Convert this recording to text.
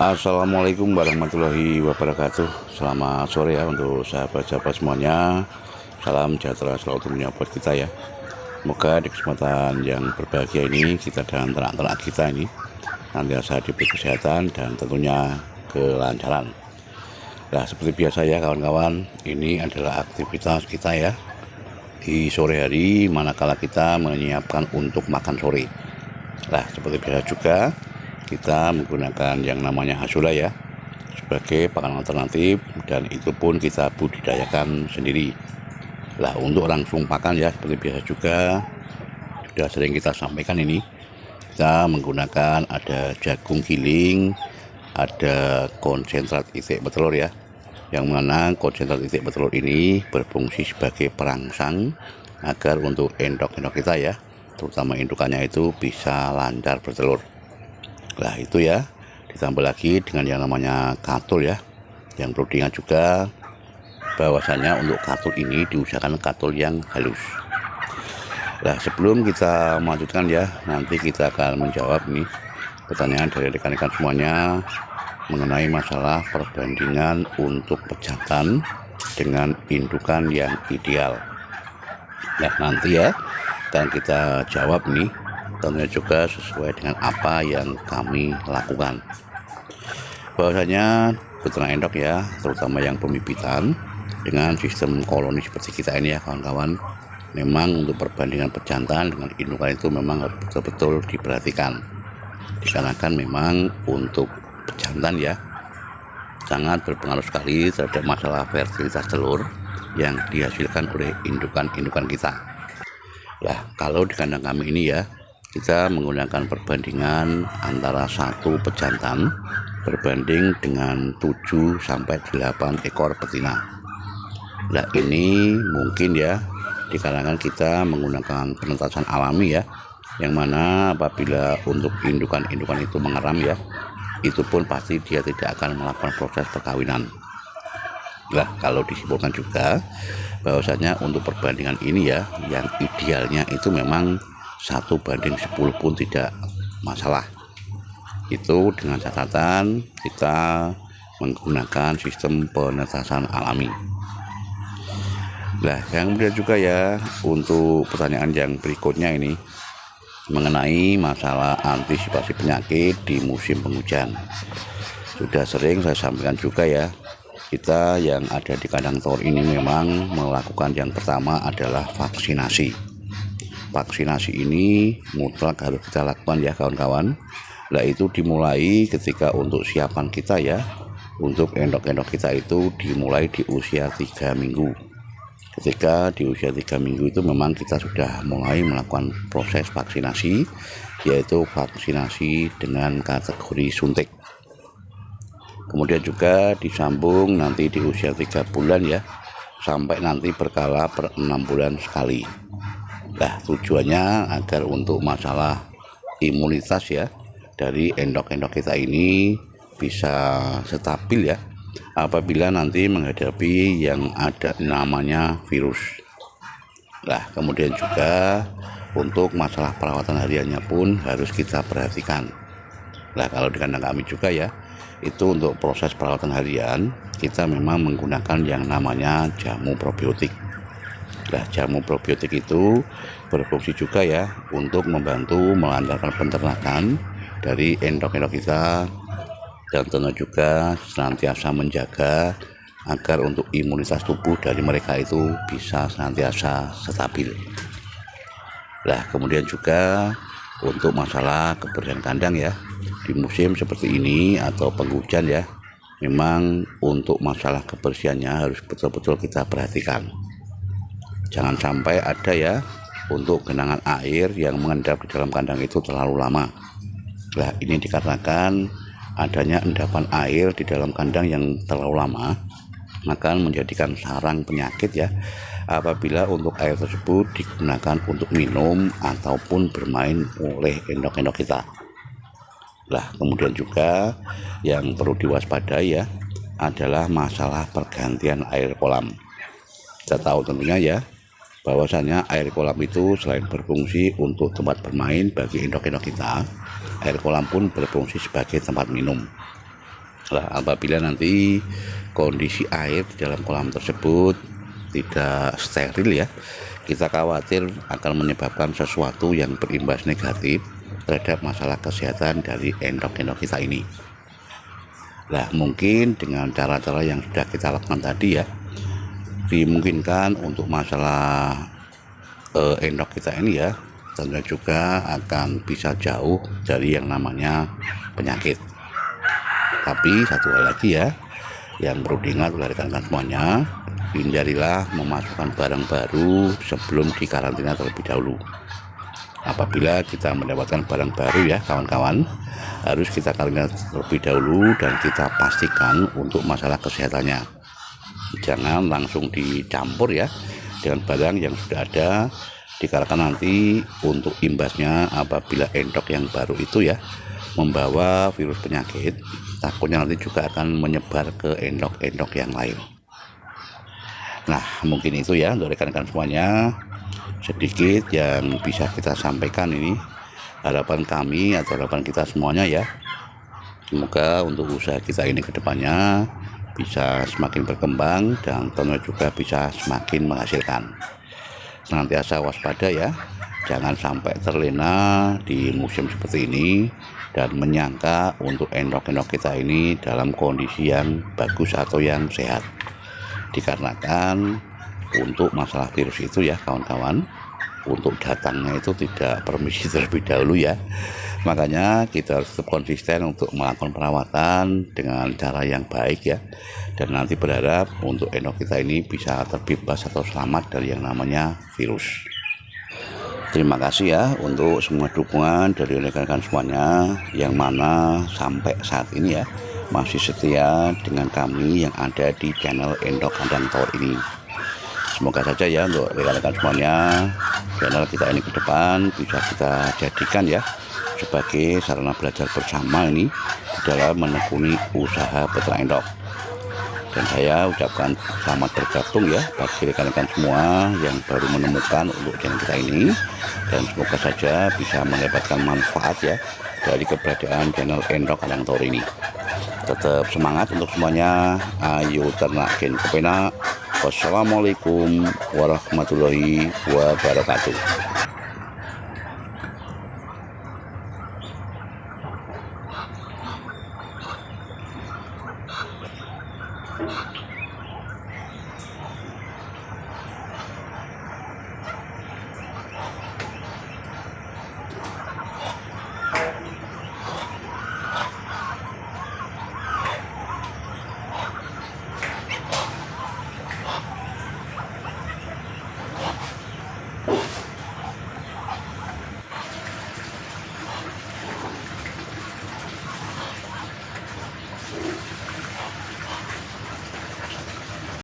Assalamualaikum warahmatullahi wabarakatuh. Selamat sore ya untuk sahabat-sahabat semuanya. Salam sejahtera selalu tentunya buat kita ya. Semoga di kesempatan yang berbahagia ini kita dan ternak-ternak kita ini nantiasa diberi kesehatan dan tentunya kelancaran. Nah, seperti biasa ya kawan-kawan, ini adalah aktivitas kita ya di sore hari manakala kita menyiapkan untuk makan sore. Nah, seperti biasa juga kita menggunakan yang namanya hasula ya sebagai pakan alternatif, dan itu pun kita budidayakan sendiri. Nah, untuk langsung pakan ya seperti biasa juga sudah sering kita sampaikan, ini kita menggunakan ada jagung giling, ada konsentrat itik petelur ya, yang mana konsentrat itik petelur ini berfungsi sebagai perangsang agar untuk endok-endok kita ya, terutama indukannya itu bisa lancar bertelur. Nah itu ya, ditambah lagi dengan yang namanya katul ya, yang perlu diingat juga bahwasanya untuk katul ini diusahakan katul yang halus. Nah, sebelum kita melanjutkan ya, nanti kita akan menjawab nih pertanyaan dari rekan-rekan semuanya mengenai masalah perbandingan untuk pejantan dengan indukan yang ideal. Nah nanti ya akan kita jawab nih, tentunya juga sesuai dengan apa yang kami lakukan. Bahwasanya peternak endok ya, terutama yang pembibitan dengan sistem koloni seperti kita ini ya kawan-kawan, memang untuk perbandingan pejantan dengan indukan itu memang harus betul-betul diperhatikan, dikarenakan memang untuk pejantan ya sangat berpengaruh sekali terhadap masalah fertilitas telur yang dihasilkan oleh indukan-indukan kita. Nah, kalau di kandang kami ini ya, kita menggunakan perbandingan antara satu pejantan berbanding dengan 7-8 ekor betina. Nah, ini mungkin ya dikarenakan kita menggunakan penetasan alami ya, yang mana apabila untuk indukan-indukan itu mengeram ya, itu pun pasti dia tidak akan melakukan proses perkawinan. Nah, kalau disimpulkan juga bahwasanya untuk perbandingan ini ya, yang idealnya itu memang 1:10 pun tidak masalah. Itu dengan catatan kita menggunakan sistem penetasan alami. Nah, yang kemudian juga ya untuk pertanyaan yang berikutnya ini mengenai masalah antisipasi penyakit di musim penghujan. Sudah sering saya sampaikan juga ya, kita yang ada di kandang telur ini memang melakukan yang pertama adalah vaksinasi. Vaksinasi ini mutlak harus kita lakukan ya kawan-kawan. Nah, itu dimulai ketika untuk siapan kita ya, untuk endok-endok kita itu dimulai di usia 3 minggu. Ketika di usia 3 minggu itu memang kita sudah mulai melakukan proses vaksinasi, yaitu vaksinasi dengan kategori suntik. Kemudian juga disambung nanti di usia 3 bulan ya, sampai nanti berkala per 6 bulan sekali. Nah, tujuannya agar untuk masalah imunitas ya dari endok-endok kita ini bisa stabil ya apabila nanti menghadapi yang ada namanya virus. Nah, kemudian juga untuk masalah perawatan hariannya pun harus kita perhatikan. Nah, kalau di kandang kami juga ya, itu untuk proses perawatan harian kita memang menggunakan yang namanya jamu probiotik. Nah, jamu probiotik itu berfungsi juga ya untuk membantu melancarkan pencernaan dari endok-endok kita, dan tentu juga senantiasa menjaga agar untuk imunitas tubuh dari mereka itu bisa senantiasa stabil. Nah, kemudian juga untuk masalah kebersihan kandang ya di musim seperti ini atau penghujan ya, memang untuk masalah kebersihannya harus betul-betul kita perhatikan. Jangan sampai ada ya untuk genangan air yang mengendap di dalam kandang itu terlalu lama. Nah, ini dikarenakan adanya endapan air di dalam kandang yang terlalu lama akan menjadikan sarang penyakit ya apabila untuk air tersebut digunakan untuk minum ataupun bermain oleh endok-endok kita. Nah, kemudian juga yang perlu diwaspadai ya adalah masalah pergantian air kolam. Kita tahu tentunya ya bahwasanya air kolam itu selain berfungsi untuk tempat bermain bagi endok-endok kita, air kolam pun berfungsi sebagai tempat minum. Nah, apabila nanti kondisi air di dalam kolam tersebut tidak steril ya, kita khawatir akan menyebabkan sesuatu yang berimbas negatif terhadap masalah kesehatan dari endok-endok kita ini. Nah, mungkin dengan cara-cara yang sudah kita lakukan tadi ya, dimungkinkan untuk masalah endok kita ini ya, tentunya juga akan bisa jauh dari yang namanya penyakit. Tapi satu hal lagi ya, yang perlu diingat oleh rekan-rekan semuanya, hindarilah memasukkan barang baru sebelum dikarantina terlebih dahulu. Apabila kita mendapatkan barang baru ya kawan-kawan, harus kita karantina terlebih dahulu dan kita pastikan untuk masalah kesehatannya. Jangan langsung dicampur ya dengan barang yang sudah ada, dikarenakan nanti untuk imbasnya apabila endok yang baru itu ya membawa virus penyakit, takutnya nanti juga akan menyebar ke endok-endok yang lain. Nah, mungkin itu ya untuk rekan-rekan semuanya, sedikit yang bisa kita sampaikan ini. Harapan kami atau harapan kita semuanya ya, semoga untuk usaha kita ini ke depannya bisa semakin berkembang dan tentunya juga bisa semakin menghasilkan. Senantiasa waspada ya, jangan sampai terlena di musim seperti ini dan menyangka untuk endok-endok kita ini dalam kondisi yang bagus atau yang sehat. Dikarenakan untuk masalah virus itu ya kawan-kawan, untuk datangnya itu tidak permisi terlebih dahulu ya. Makanya kita harus tetap konsisten untuk melakukan perawatan dengan cara yang baik ya. Dan nanti berharap untuk endok kita ini bisa terbebas atau selamat dari yang namanya virus. Terima kasih ya untuk semua dukungan dari rekan-rekan semuanya yang mana sampai saat ini ya masih setia dengan kami yang ada di channel Endok Kandang Tower ini. Semoga saja ya untuk rekan-rekan semuanya channel kita ini ke depan bisa kita jadikan ya sebagai sarana belajar bersama ini dalam menekuni usaha peternak endok. Dan saya ucapkan selamat bergabung ya bagi rekan-rekan semua yang baru menemukan untuk channel kita ini, dan semoga saja bisa mendapatkan manfaat ya dari keberadaan channel Endok Kandang Tower ini. Tetap semangat untuk semuanya, ayo ternak gen kepenak. Wassalamualaikum warahmatullahi wabarakatuh.